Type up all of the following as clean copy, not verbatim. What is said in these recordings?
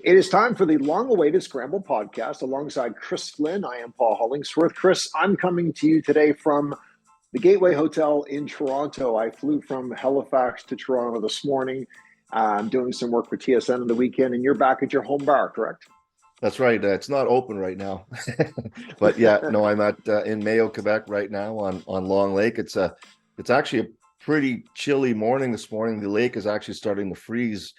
It is time for the long-awaited Scramble podcast alongside Chris Flynn. I am Paul Hollingsworth. Chris, I'm coming to you today from the Gateway Hotel in Toronto. I flew from Halifax to Toronto this morning. I'm doing some work for TSN on the weekend, and you're back at your home bar, correct? That's right. It's not open right now, but yeah, no, I'm at in Mayo, Quebec right now on Long Lake. It's actually a pretty chilly morning this morning. The lake is actually starting to freeze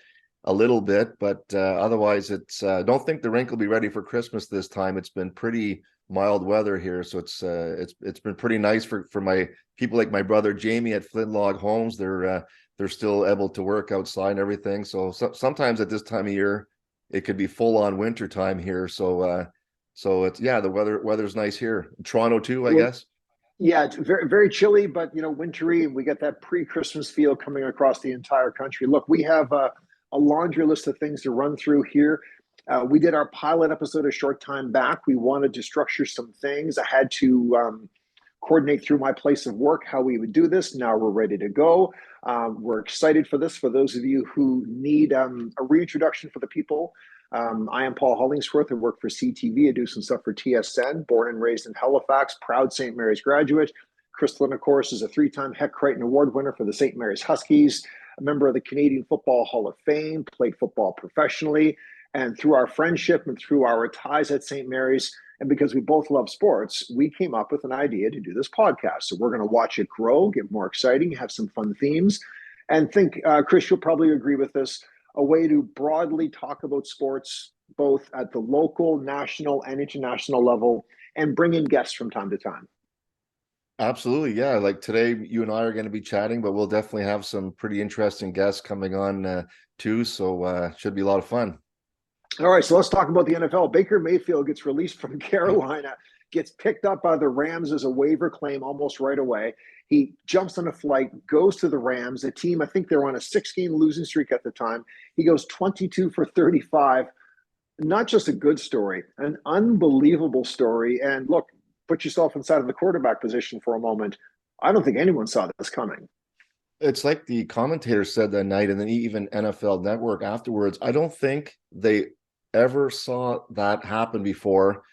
a little bit, but otherwise, it's don't think the rink will be ready for Christmas this time. It's been pretty mild weather here, so it's been pretty nice for my people like my brother Jamie at Flynn Log Homes. They're still able to work outside and everything. So sometimes at this time of year it could be full on winter time here. So it's the weather's nice here. Toronto too, I Well, guess. yeah, it's very, very chilly, but wintry, and we get that pre-Christmas feel coming across the entire country. Look, we have a laundry list of things to run through here. We did our pilot episode a short time back. We wanted to structure some things. I had to coordinate through my place of work how we would do this. Now we're ready to go. We're excited for this. For those of you who need a reintroduction for the people, I am Paul Hollingsworth. I work for CTV. I do some stuff for TSN, born and raised in Halifax, proud St. Mary's graduate. Chris Flynn, of course, is a three-time Heck Crichton Award winner for the St. Mary's Huskies, a member of the Canadian Football Hall of Fame, played football professionally. And through our friendship and through our ties at St. Mary's, and because we both love sports, we came up with an idea to do this podcast. So we're going to watch it grow, get more exciting, have some fun themes, and think, Chris, you'll probably agree with this, a way to broadly talk about sports, both at the local, national, and international level, and bring in guests from time to time. Absolutely, yeah. Like today, you and I are going to be chatting, but we'll definitely have some pretty interesting guests coming on too. So should be a lot of fun. All right, so let's talk about the NFL. Baker Mayfield gets released from Carolina, gets picked up by the Rams as a waiver claim almost right away. He jumps on a flight, goes to the Rams, a team, I think they're on a 6-game losing streak at the time. He goes 22 for 35. Not just a good story, an unbelievable story. And look, put yourself inside of the quarterback position for a moment. I don't think anyone saw this coming. It's like the commentator said that night, and then even NFL Network afterwards. I don't think they ever saw that happen before,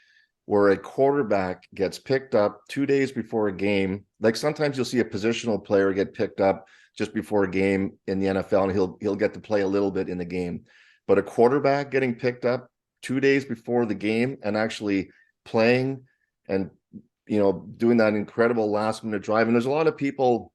where a quarterback gets picked up 2 days before a game. Like sometimes you'll see a positional player get picked up just before a game in the NFL, and he'll get to play a little bit in the game. But a quarterback getting picked up 2 days before the game and actually playing and doing that incredible last minute drive. And there's a lot of people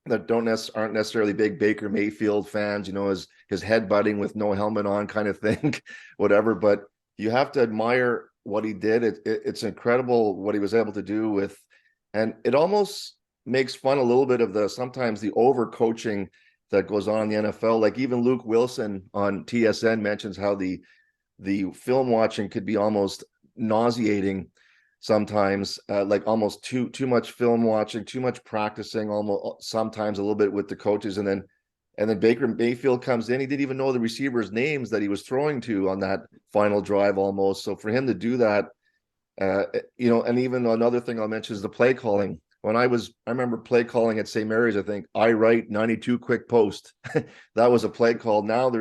that aren't necessarily big Baker Mayfield fans, his headbutting with no helmet on kind of thing, whatever. But you have to admire what he did. It's incredible what he was able to do with, and it almost makes fun a little bit of sometimes the overcoaching that goes on in the NFL. Like even Luke Wilson on TSN mentions how the film watching could be almost nauseating sometimes, like almost too much film watching, too much practicing, almost sometimes a little bit with the coaches, and then Baker Mayfield comes in. He didn't even know the receivers' names that he was throwing to on that final drive almost. So for him to do that, and even another thing I'll mention is the play calling. I remember play calling at St. Mary's, I think I write 92 quick post. That was a play call. Now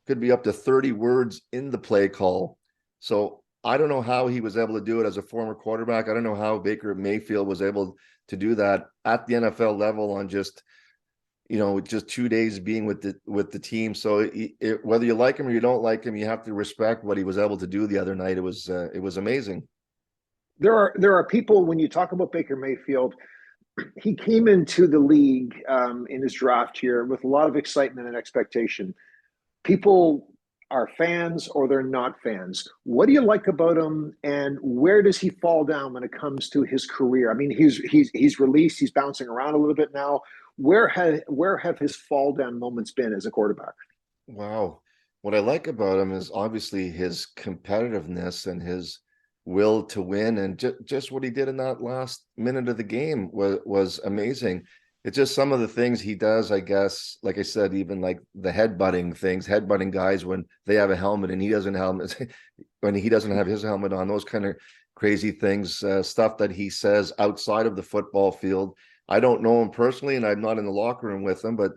could be up to 30 words in the play call. So I don't know how he was able to do it as a former quarterback. I don't know how Baker Mayfield was able to do that at the NFL level on just 2 days being with the team. So whether you like him or you don't like him, you have to respect what he was able to do the other night. It was amazing. There are people, when you talk about Baker Mayfield, he came into the league in his draft here with a lot of excitement and expectation. People are fans or they're not fans. What do you like about him, and where does he fall down when it comes to his career? I mean, he's released, he's bouncing around a little bit now. Where have his fall down moments been as a quarterback? Wow. What I like about him is obviously his competitiveness and his will to win, and just what he did in that last minute of the game was amazing. It's just some of the things he does, I guess, like I said, even like the headbutting guys when they have a helmet and he doesn't when he doesn't have his helmet on, those kind of crazy things, stuff that he says outside of the football field. I don't know him personally and I'm not in the locker room with him, but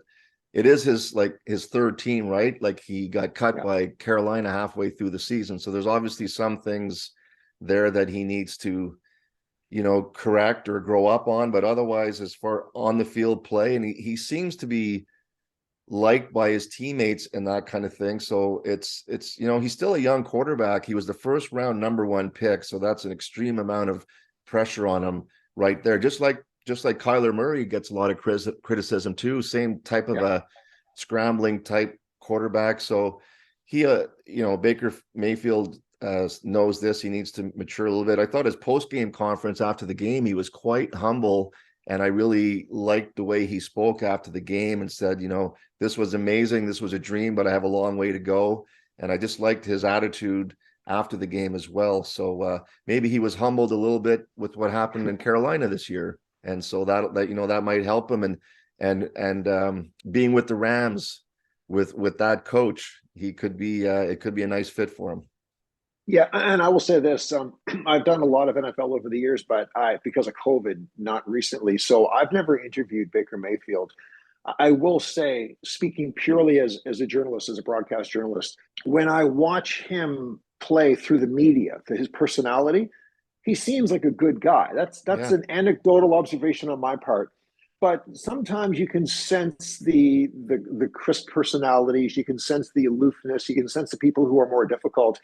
it is his third team, right? Like he got cut by Carolina halfway through the season. So there's obviously some things there that he needs to, correct or grow up on. But otherwise, as far on the field play, and he seems to be liked by his teammates and that kind of thing. So it's he's still a young quarterback. He was the first round number 1 pick. So that's an extreme amount of pressure on him right there. Just like Kyler Murray gets a lot of criticism too. Same type of a scrambling type quarterback. So he, Baker Mayfield knows this. He needs to mature a little bit. I thought his post-game conference after the game, he was quite humble. And I really liked the way he spoke after the game and said, this was amazing. This was a dream, but I have a long way to go. And I just liked his attitude after the game as well. So maybe he was humbled a little bit with what happened in Carolina this year. And so that might help him, and being with the Rams with that coach, it could be a nice fit for him. Yeah, and I will say this: I've done a lot of NFL over the years, but because of COVID, not recently. So I've never interviewed Baker Mayfield. I will say, speaking purely as a journalist, as a broadcast journalist, when I watch him play through the media, his personality, he seems like a good guy. That's an anecdotal observation on my part. But sometimes you can sense the crisp personalities, you can sense the aloofness, you can sense the people who are more difficult.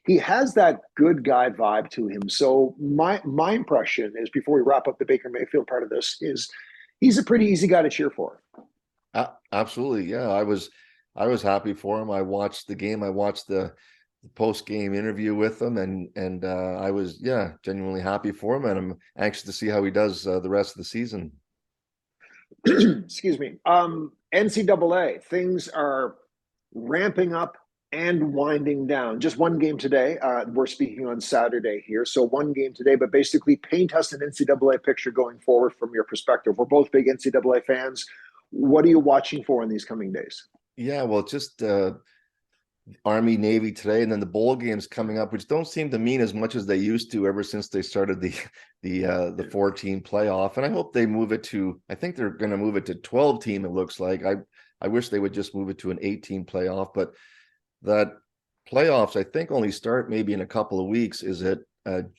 He has that good guy vibe to him. So my impression is, before we wrap up the Baker Mayfield part of this, is he's a pretty easy guy to cheer for. Absolutely. Yeah. I was happy for him. I watched the game. I watched the post-game interview with him, and I was genuinely happy for him, and I'm anxious to see how he does the rest of the season. Excuse me. NCAA, things are ramping up and winding down. Just one game today. We're speaking on Saturday here, so one game today, but basically paint us an NCAA picture going forward from your perspective. We're both big NCAA fans. What are you watching for in these coming days? Yeah, well, just Army, Navy today, and then the bowl games coming up, which don't seem to mean as much as they used to ever since they started the 4-team playoff. And I hope they move it to, I think they're going to move it to 12-team. It looks like I wish they would just move it to an 8-team playoff, but that playoffs I think only start maybe in a couple of weeks. Is it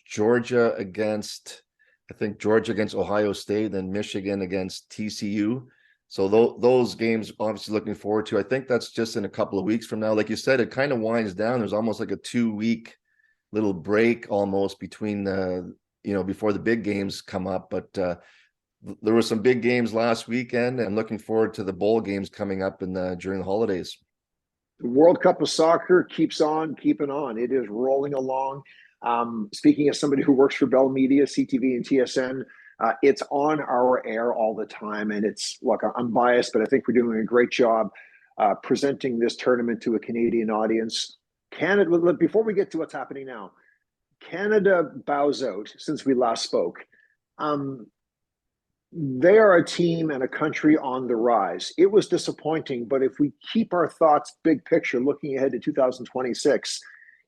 Georgia against Ohio State, then Michigan against TCU? So those games, obviously looking forward to. I think that's just in a couple of weeks from now. Like you said, it kind of winds down. There's almost like a 2-week little break almost between before the big games come up. But there were some big games last weekend, and looking forward to the bowl games coming up during the holidays. The World Cup of soccer keeps on keeping on. It is rolling along. Speaking as somebody who works for Bell Media, CTV, and TSN, it's on our air all the time. And look, I'm biased, but I think we're doing a great job presenting this tournament to a Canadian audience. Canada, before we get to what's happening now, Canada bows out since we last spoke. They are a team and a country on the rise. It was disappointing, but if we keep our thoughts big picture, looking ahead to 2026,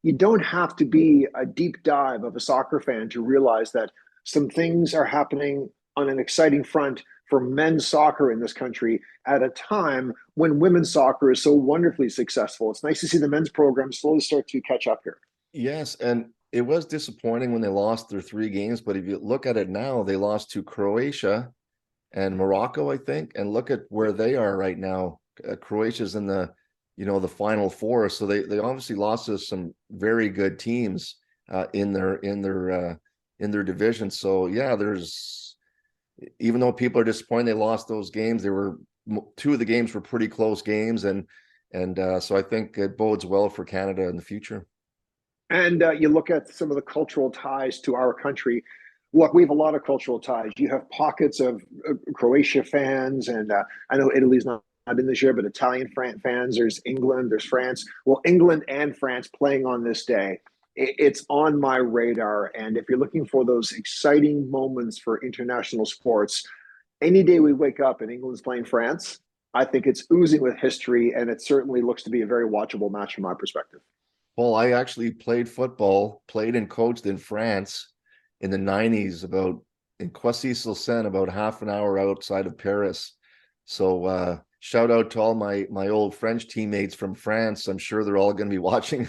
you don't have to be a deep dive of a soccer fan to realize that some things are happening on an exciting front for men's soccer in this country at a time when women's soccer is so wonderfully successful. It's nice to see the men's program slowly start to catch up here. Yes, and it was disappointing when they lost their 3 games, but if you look at it now, they lost to Croatia and Morocco, I think, and look at where they are right now. Croatia's in the Final Four, so they obviously lost to some very good teams in their division. So yeah, even though people are disappointed they lost those games, 2 of the games were pretty close games, and so I think it bodes well for Canada in the future. And you look at some of the cultural ties to our country. Look, we have a lot of cultural ties. You have pockets of Croatia fans, and I know Italy's not in this year, but Italian fans. There's England, there's France. Well, England and France playing on this day. It's on my radar. And if you're looking for those exciting moments for international sports, any day we wake up and England's playing France, I think it's oozing with history, and it certainly looks to be a very watchable match from my perspective. Well, I actually played and coached in France in the 90s, in Coissy-sur-Seine, about half an hour outside of Paris. So shout out to all my old French teammates from France. I'm sure they're all going to be watching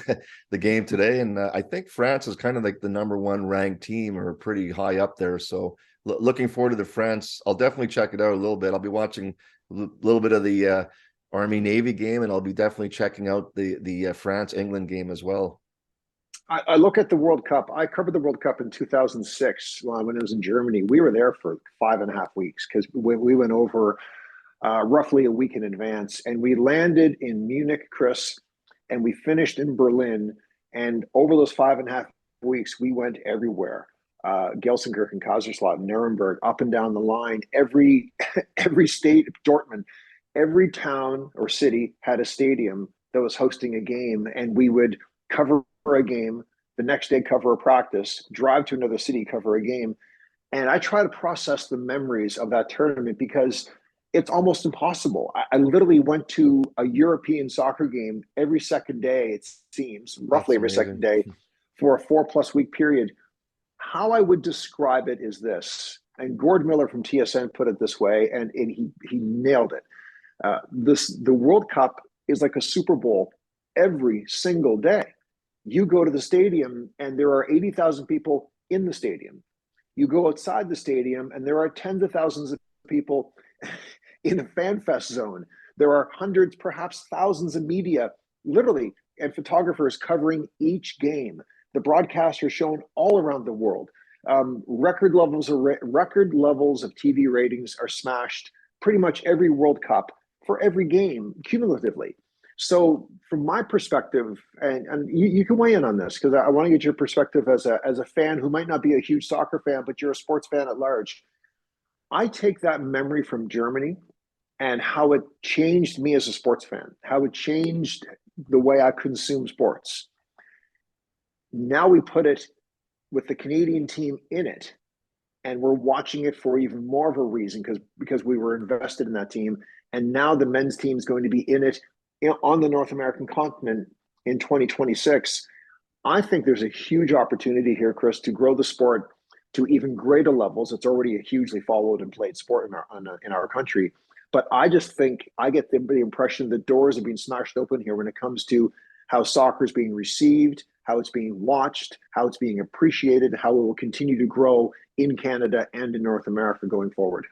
the game today, and I think France is kind of like the number one ranked team, or pretty high up there. So looking forward to the France. I'll definitely check it out a little bit. I'll be watching a little bit of the Army Navy game, and I'll be definitely checking out the France England game as well. I look at the World Cup. I covered the World Cup in 2006 when it was in Germany. We were there for 5.5 weeks because we went over roughly a week in advance, and we landed in Munich, Chris, and we finished in Berlin. And over those 5.5 weeks, we went everywhere. Gelsenkirchen, Kaiserslautern, Nuremberg, up and down the line. Every every state, Dortmund, every town or city had a stadium that was hosting a game, and we would cover a game, the next day cover a practice, drive to another city, cover a game. And I try to process the memories of that tournament because it's almost impossible. I literally went to a European soccer game every second day, it seems, roughly every second day for a 4+ week period. How I would describe it is this, and Gord Miller from TSN put it this way, and he nailed it. The World Cup is like a Super Bowl every single day. You go to the stadium and there are 80,000 people in the stadium. You go outside the stadium and there are tens of thousands of people in a fan fest zone. There are hundreds, perhaps thousands of media, literally, and photographers covering each game. The broadcasts are shown all around the world. Record levels of TV ratings are smashed pretty much every World Cup for every game cumulatively. So from my perspective, and you can weigh in on this because I want to get your perspective as a fan who might not be a huge soccer fan, but you're a sports fan at large. I take that memory from Germany and how it changed me as a sports fan, how it changed the way I consume sports. Now we put it with the Canadian team in it, and we're watching it for even more of a reason because we were invested in that team. And now the men's team is going to be in it on the North American continent in 2026. I think there's a huge opportunity here, Chris, to grow the sport to even greater levels. It's already a hugely followed and played sport in our country. But I just think I get the impression that doors are being smashed open here when it comes to how soccer is being received, how it's being watched, how it's being appreciated, how it will continue to grow in Canada and in North America going forward.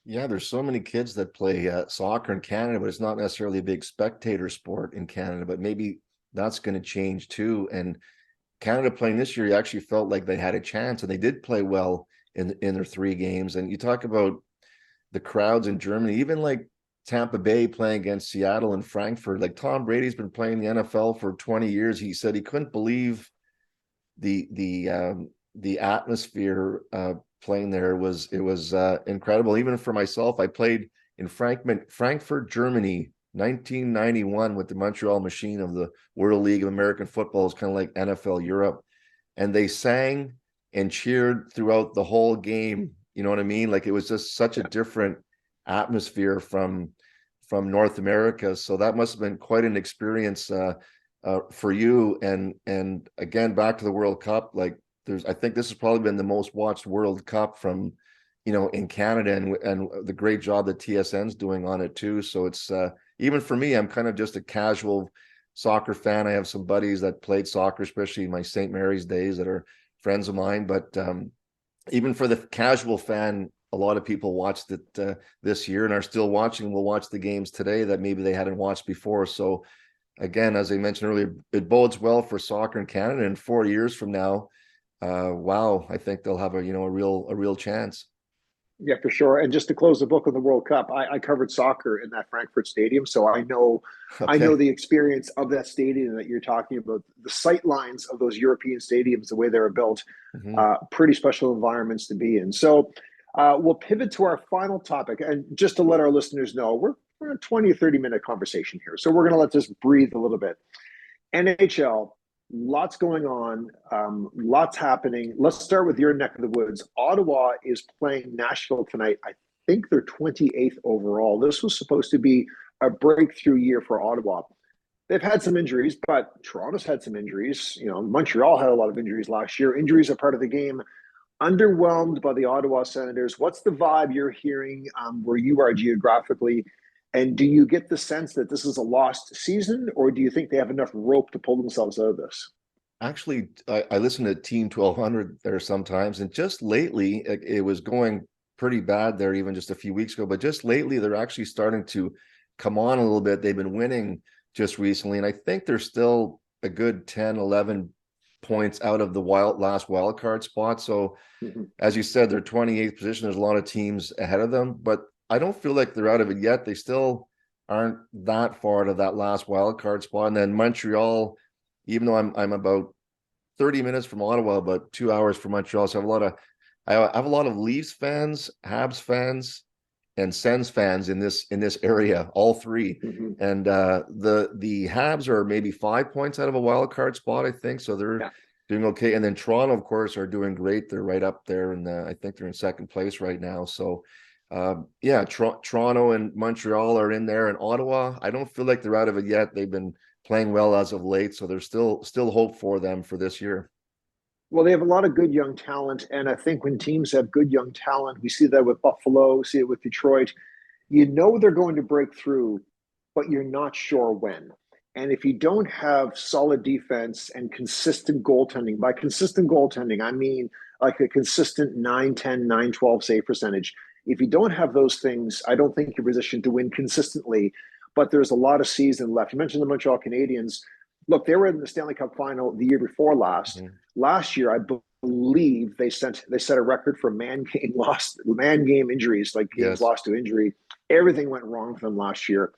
Yeah, there's so many kids that play soccer in Canada, but it's not necessarily a big spectator sport in Canada. But maybe that's going to change too. And Canada playing this year, you actually felt like they had a chance, and they did play well in their 3 games. And you talk about the crowds in Germany, even like Tampa Bay playing against Seattle and Frankfurt. Like Tom Brady's been playing the NFL for 20 years. He said he couldn't believe the atmosphere playing there. It was incredible. Even for myself, I played in Frankfurt, Germany, 1991 with the Montreal Machine of the World League of American Football. It's kind of like NFL Europe, and they sang and cheered throughout the whole game. You know what I mean? Like it was just such a different atmosphere from North America. So that must have been quite an experience for you. And again, back to the World Cup, like I think this has probably been the most watched World Cup from, in Canada, and the great job that TSN's doing on it too. So it's even for me, I'm kind of just a casual soccer fan. I have some buddies that played soccer, especially in my St. Mary's days, that are friends of mine. But even for the casual fan, a lot of people watched it this year and are still watching. Will watch the games today that maybe they hadn't watched before. So again, as I mentioned earlier, it bodes well for soccer in Canada. And 4 years from now, wow, I think they'll have a real chance. Yeah, for sure. And just to close the book on the World Cup, I covered soccer in that Frankfurt stadium, so I know the experience of that stadium that you're talking about. The sight lines of those European stadiums, the way they were built, pretty special environments to be in. So we'll pivot to our final topic, and just to let our listeners know, we're a 20 or 30-minute conversation here, so we're going to let this breathe a little bit. NHL. Lots going on, lots happening. Let's start with your neck of the woods. Ottawa is playing Nashville tonight. I think they're 28th overall. This was supposed to be a breakthrough year for Ottawa. They've had some injuries, but Toronto's had some injuries. Montreal had a lot of injuries last year. Injuries are part of the game. Underwhelmed by the Ottawa Senators. What's the vibe you're hearing where you are geographically? And do you get the sense that this is a lost season, or do you think they have enough rope to pull themselves out of this? Actually, I listen to Team 1200 there sometimes, and just lately it was going pretty bad there even just a few weeks ago. But just lately, they're actually starting to come on a little bit. They've been winning just recently, and I think they're still a good 10, 11 points out of the last wild card spot. So, as you said, they're 28th position. There's a lot of teams ahead of them, but I don't feel like they're out of it yet. They still aren't that far to that last wild card spot. And then Montreal, even though I'm about 30 minutes from Ottawa, about 2 hours from Montreal, so I have a lot of Leafs fans, Habs fans, and Sens fans in this area, all three. Mm-hmm. And the Habs are maybe 5 points out of a wild card spot, I think. So they're doing okay. And then Toronto, of course, are doing great. They're right up there, and I think they're in second place right now. So Toronto and Montreal are in there, and Ottawa, I don't feel like they're out of it yet. They've been playing well as of late, so there's still hope for them for this year. Well, they have a lot of good young talent, and I think when teams have good young talent, we see that with Buffalo, we see it with Detroit. You know they're going to break through, but you're not sure when. And if you don't have solid defense and consistent goaltending, by consistent goaltending, I mean like a consistent 9-10, 9-12 save percentage. If you don't have those things, I don't think you're positioned to win consistently. But there's a lot of season left. You mentioned the Montreal Canadiens. Look, they were in the Stanley Cup final the year before last. Mm-hmm. Last year, I believe they set a record for man game injuries, like games lost to injury. Everything went wrong for them last year.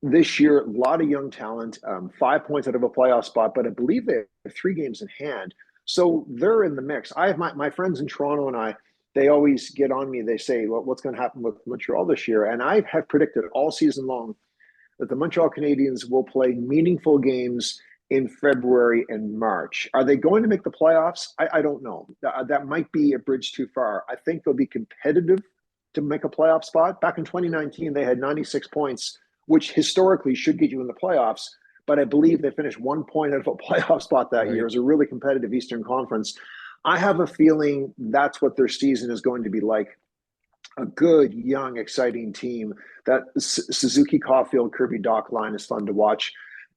This year, a lot of young talent, 5 points out of a playoff spot, but I believe they have 3 games in hand. So they're in the mix. I have my friends in Toronto and they always get on me. They say, well, what's going to happen with Montreal this year? And I have predicted all season long that the Montreal Canadiens will play meaningful games in February and March. Are they going to make the playoffs? I don't know. That might be a bridge too far. I think they'll be competitive to make a playoff spot. Back in 2019, they had 96 points, which historically should get you in the playoffs. But I believe they finished 1 point out of a playoff spot that year. It was a really competitive Eastern Conference. I have a feeling that's what their season is going to be like. A good, young, exciting team. That Suzuki, Caulfield, Kirby Dach line is fun to watch.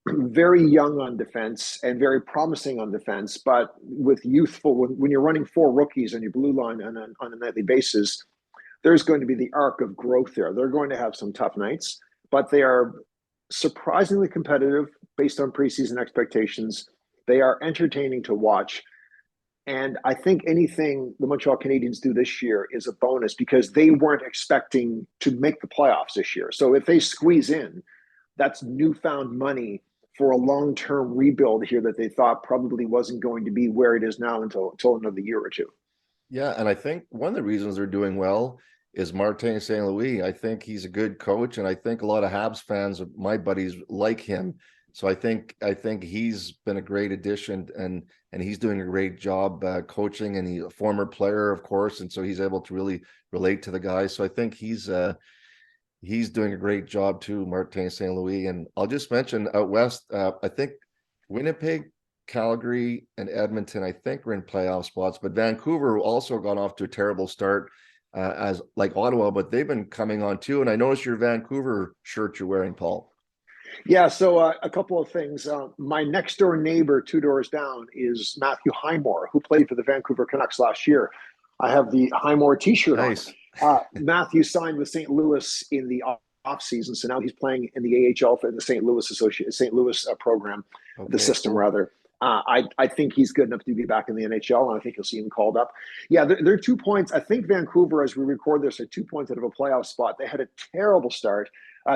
Very young on defense and very promising on defense, but with youthful, when you're running 4 rookies on your blue line on a nightly basis, there's going to be the arc of growth there. They're going to have some tough nights, but they are surprisingly competitive based on preseason expectations. They are entertaining to watch. And I think anything the Montreal Canadiens do this year is a bonus because they weren't expecting to make the playoffs this year. So if they squeeze in, that's newfound money for a long-term rebuild here that they thought probably wasn't going to be where it is now until another year or two. Yeah, and I think one of the reasons they're doing well is Martin St. Louis. I think he's a good coach, and I think a lot of Habs fans, my buddies, like him. So I think he's been a great addition, and he's doing a great job coaching, and he's a former player, of course, and so he's able to really relate to the guys. So I think he's doing a great job too, Martin St. Louis. And I'll just mention out west, I think Winnipeg, Calgary, and Edmonton, I think, are in playoff spots, but Vancouver also got off to a terrible start as like Ottawa, but they've been coming on too. And I noticed your Vancouver shirt you're wearing, Paul. Yeah, so a couple of things. My next door neighbor, 2 doors down, is Matthew Highmore, who played for the Vancouver Canucks last year. I have the Highmore T-shirt on. Matthew signed with St. Louis in the off season, so now he's playing in the AHL for the St. Louis program, the system rather. I think he's good enough to be back in the NHL, and I think you'll see him called up. Yeah, they're 2 points. I think Vancouver, as we record this, are 2 points out of a playoff spot. They had a terrible start.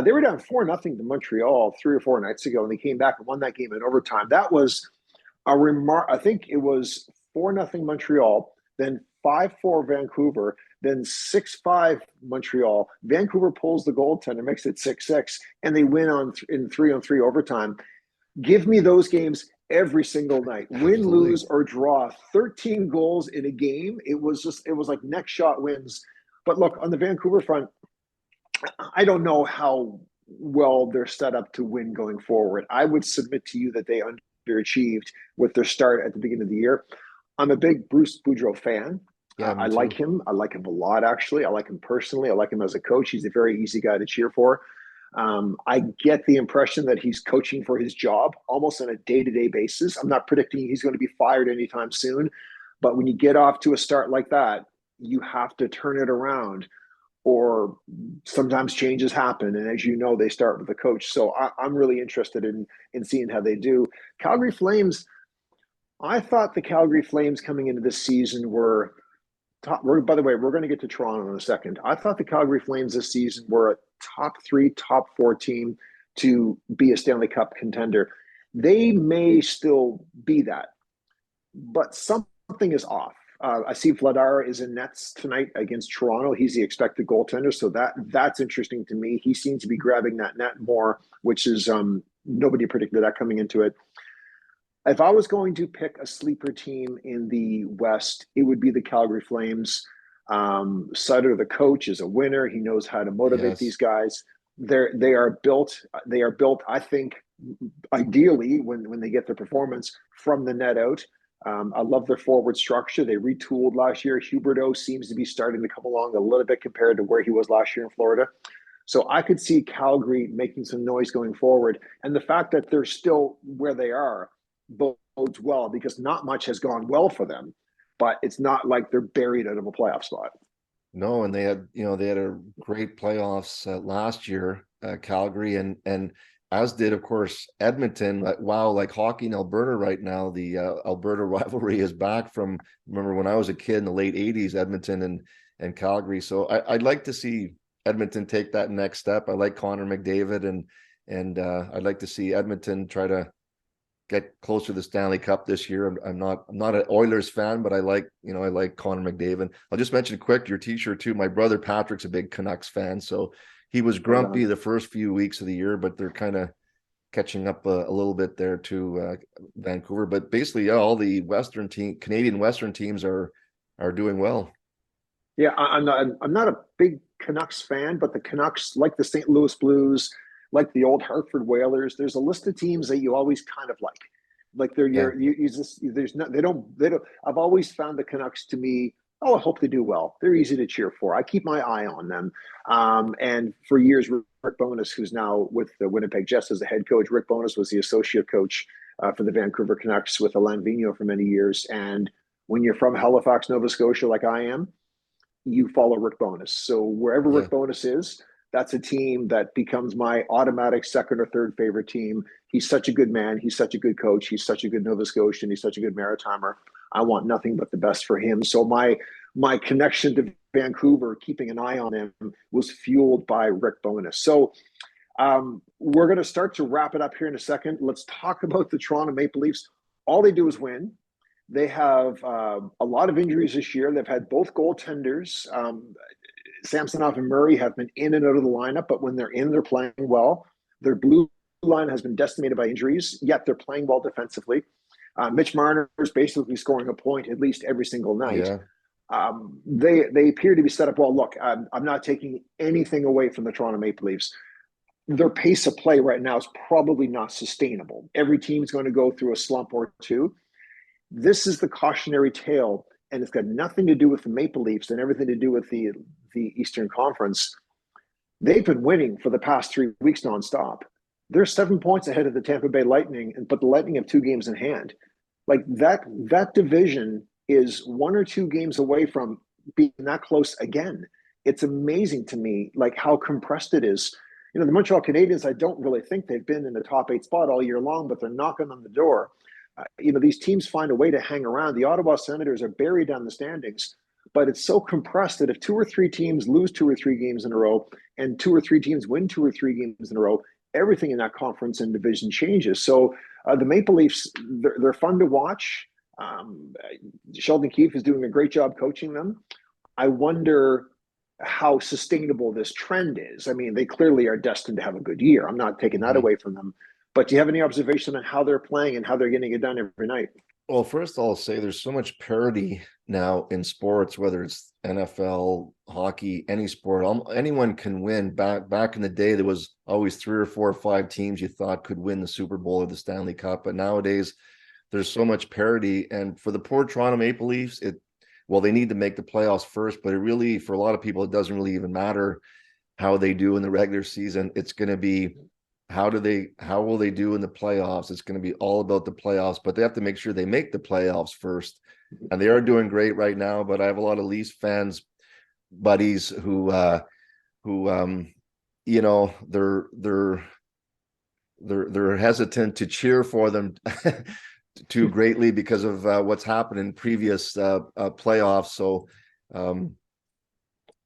They were down 4-0 to Montreal 3 or 4 nights ago, and they came back and won that game in overtime. That was a remark. I think it was 4-0 Montreal, then 5-4 Vancouver, then 6-5 Montreal. Vancouver pulls the goaltender, makes it 6-6, and they win in 3-on-3 overtime. Give me those games every single night. Win, lose, or draw. 13 goals in a game. It was like next shot wins. But look, on the Vancouver front, I don't know how well they're set up to win going forward. I would submit to you that they underachieved with their start at the beginning of the year. I'm a big Bruce Boudreau fan. Yeah, I like him. I like him a lot, actually. I like him personally. I like him as a coach. He's a very easy guy to cheer for. I get the impression that he's coaching for his job almost on a day-to-day basis. I'm not predicting he's going to be fired anytime soon, but when you get off to a start like that, you have to turn it around, or sometimes changes happen. And as you know, they start with the coach. So I'm really interested in seeing how they do. Calgary Flames, I thought the Calgary Flames coming into this season were top. By the way, we're going to get to Toronto in a second. I thought the Calgary Flames this season were a top three, top four team to be a Stanley Cup contender. They may still be that, but something is off. I see Vladar is in nets tonight against Toronto. He's the expected goaltender, so that's interesting to me. He seems to be grabbing that net more, which is nobody predicted that coming into it. If I was going to pick a sleeper team in the West, it would be the Calgary Flames. Sutter, the coach, is a winner. He knows how to motivate these guys. They are built. They are built, I think, ideally when they get their performance from the net out. I love their forward structure. They retooled last year. Huberdeau seems to be starting to come along a little bit compared to where he was last year in Florida. So I could see Calgary making some noise going forward. And the fact that they're still where they are bodes well, because not much has gone well for them, but it's not like they're buried out of a playoff spot. No, and they had a great playoffs last year, Calgary, and as did, of course, Edmonton. Wow, like hockey in Alberta right now, the Alberta rivalry is back from, remember when I was a kid in the late 80s, Edmonton and Calgary. So I'd like to see Edmonton take that next step. I like Connor McDavid, and I'd like to see Edmonton try to get closer to the Stanley Cup this year. I'm not an Oilers fan, but I like Connor McDavid. I'll just mention quick your t-shirt too. My brother Patrick's a big Canucks fan, so he was grumpy the first few weeks of the year, but they're kind of catching up a little bit there to Vancouver. But basically, all the Canadian Western teams are doing well. Yeah, I'm not a big Canucks fan, but the Canucks, like the St. Louis Blues, like the old Hartford Whalers, there's a list of teams that you always kind of like they're you just, there's not, they don't I've always found the Canucks to me, oh, I hope they do well. They're easy to cheer for. I keep my eye on them. And for years, Rick Bowness, who's now with the Winnipeg Jets as the head coach, Rick Bowness was the associate coach for the Vancouver Canucks with Alain Vigneault for many years. And when you're from Halifax, Nova Scotia, like I am, you follow Rick Bowness. So wherever Rick Bowness is, that's a team that becomes my automatic second or third favorite team. He's such a good man. He's such a good coach. He's such a good Nova Scotian. He's such a good Maritimer. I want nothing but the best for him. So my connection to Vancouver, keeping an eye on him, was fueled by Rick Bowness. So we're going to start to wrap it up here in a second. Let's talk about the Toronto Maple Leafs. All they do is win. They have a lot of injuries this year. They've had both goaltenders. Samsonov and Murray have been in and out of the lineup, but when they're in, they're playing well. Their blue line has been decimated by injuries, yet they're playing well defensively. Mitch Marner is basically scoring a point at least every single night. Yeah. They appear to be set up well. Look, I'm not taking anything away from the Toronto Maple Leafs. Their pace of play right now is probably not sustainable. Every team is going to go through a slump or two. This is the cautionary tale, and it's got nothing to do with the Maple Leafs and everything to do with the Eastern Conference. They've been winning for the past 3 weeks nonstop. They're 7 points ahead of the Tampa Bay Lightning, but the Lightning have 2 games in hand. Like that division is 1 or 2 games away from being that close again. It's amazing to me, like how compressed it is. You know, the Montreal Canadiens, I don't really think they've been in the top 8 spot all year long, but they're knocking on the door. These teams find a way to hang around. The Ottawa Senators are buried down the standings, but it's so compressed that if 2 or 3 teams lose 2 or 3 games in a row and 2 or 3 teams win 2 or 3 games in a row, everything in that conference and division changes. So the Maple Leafs, they're fun to watch. Sheldon Keefe is doing a great job coaching them. I wonder how sustainable this trend is. I mean, they clearly are destined to have a good year. I'm not taking that away from them. But do you have any observation on how they're playing and how they're getting it done every night? Well, first I'll say there's so much parity now in sports, whether it's NFL, hockey, any sport. Anyone can win. Back in the day, there was always 3 or 4 or 5 teams you thought could win the Super Bowl or the Stanley Cup. But nowadays, there's so much parity. And for the poor Toronto Maple Leafs, they need to make the playoffs first, but it really, for a lot of people, it doesn't really even matter. how they do in the regular season. It's going to be how will they do in the playoffs. It's going to be all about the playoffs, but they have to make sure they make the playoffs first. And they are doing great right now, but I have a lot of Leafs fans, buddies who you know, they're hesitant to cheer for them too greatly because of what's happened in previous playoffs. So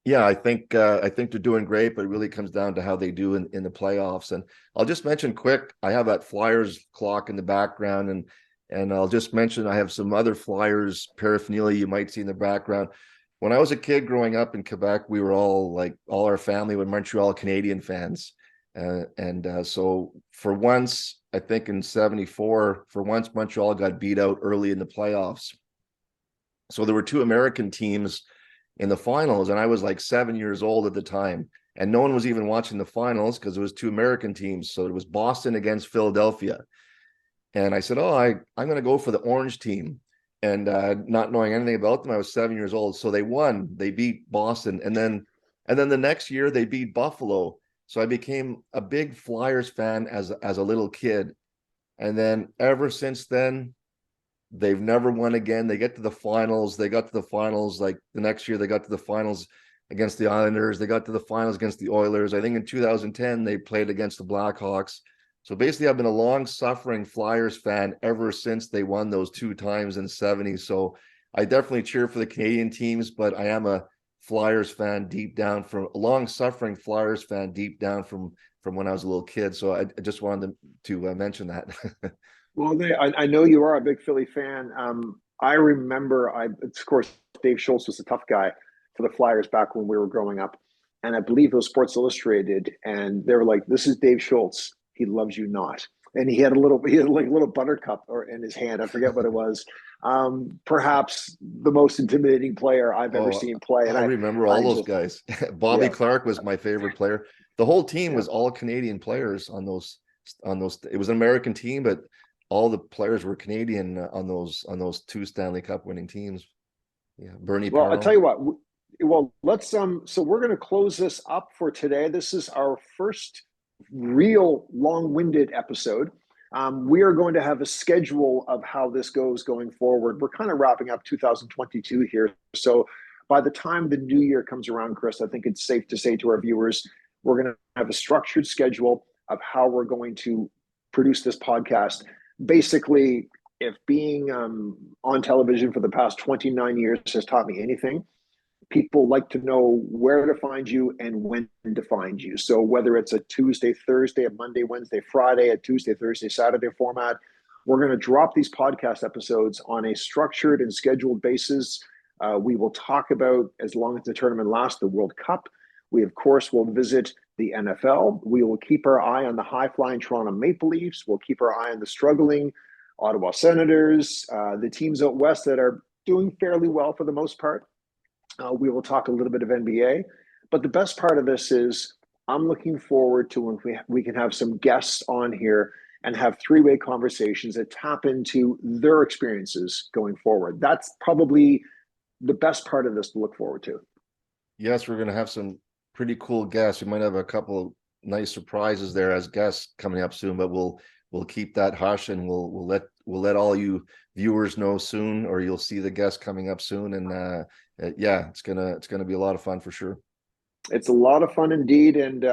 yeah, I think they're doing great, but it really comes down to how they do in the playoffs. And I'll just mention quick, I have that Flyers clock in the background, and I'll just mention I have some other Flyers paraphernalia you might see in the background. When I was a kid growing up in Quebec, we were all our family were Montreal Canadian fans. So for once, I think in 74, for once, Montreal got beat out early in the playoffs. So there were two American teams in the finals, and I was like 7 years old at the time. And no one was even watching the finals because it was two American teams. So it was Boston against Philadelphia. And I said, oh, I'm going to go for the orange team. And not knowing anything about them, I was 7 years old. So they won. They beat Boston. And then the next year they beat Buffalo. So I became a big Flyers fan as a little kid. And then ever since then, they've never won again. They get to the finals. They got to the finals like the next year. They got to the finals against the Islanders. They got to the finals against the Oilers. I think in 2010, they played against the Blackhawks. So basically, I've been a long-suffering Flyers fan ever since they won those two times in '70. So I definitely cheer for the Canadian teams, but I am a Flyers fan deep down, from a long-suffering Flyers fan deep down from when I was a little kid. So I just wanted to mention that. Well, I know you are a big Philly fan. I remember, of course, Dave Schultz was a tough guy for the Flyers back when we were growing up. And I believe it was Sports Illustrated. And they were like, this is Dave Schultz. He loves you not. And he had like a little buttercup in his hand. I forget what it was. Perhaps the most intimidating player I've ever seen play. And I remember all those guys. Bobby Yeah. Clark was my favorite player. The whole team was all Canadian players on those. It was an American team, but all the players were Canadian on those two Stanley Cup winning teams. Yeah, Bernie. Well, Parent. I'll tell you what. Well, let's so we're going to close this up for today. This is our first real long-winded episode. We are going to have a schedule of how this goes going forward. We're kind of wrapping up 2022 here. So by the time the new year comes around, Chris, I think it's safe to say to our viewers, we're going to have a structured schedule of how we're going to produce this podcast. Basically, if being on television for the past 29 years has taught me anything, people like to know where to find you and when to find you. So whether it's a Tuesday, Thursday, a Monday, Wednesday, Friday, a Tuesday, Thursday, Saturday format, we're going to drop these podcast episodes on a structured and scheduled basis. We will talk about, as long as the tournament lasts, the World Cup. We, of course, will visit the NFL. We will keep our eye on the high-flying Toronto Maple Leafs. We'll keep our eye on the struggling Ottawa Senators, the teams out west that are doing fairly well for the most part. We will talk a little bit of NBA. But the best part of this is I'm looking forward to when we can have some guests on here and have three-way conversations that tap into their experiences going forward. That's probably the best part of this to look forward to. Yes, we're going to have some pretty cool guests. We might have a couple of nice surprises there as guests coming up soon, but we'll keep that hush, and we'll let all you viewers know soon, or you'll see the guests coming up soon. And it's gonna be a lot of fun for sure. It's a lot of fun indeed, and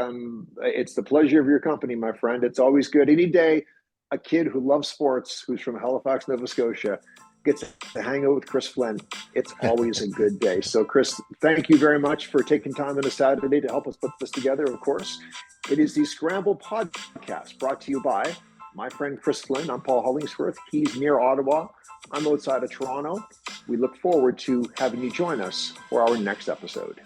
it's the pleasure of your company, my friend. It's always good. Any day, a kid who loves sports, who's from Halifax, Nova Scotia, gets to hang out with Chris Flynn. It's always a good day. So, Chris, thank you very much for taking time on a Saturday to help us put this together. Of course, it is the Scramble podcast brought to you by my friend Chris Flynn. I'm Paul Hollingsworth. He's near Ottawa. I'm outside of Toronto. We look forward to having you join us for our next episode.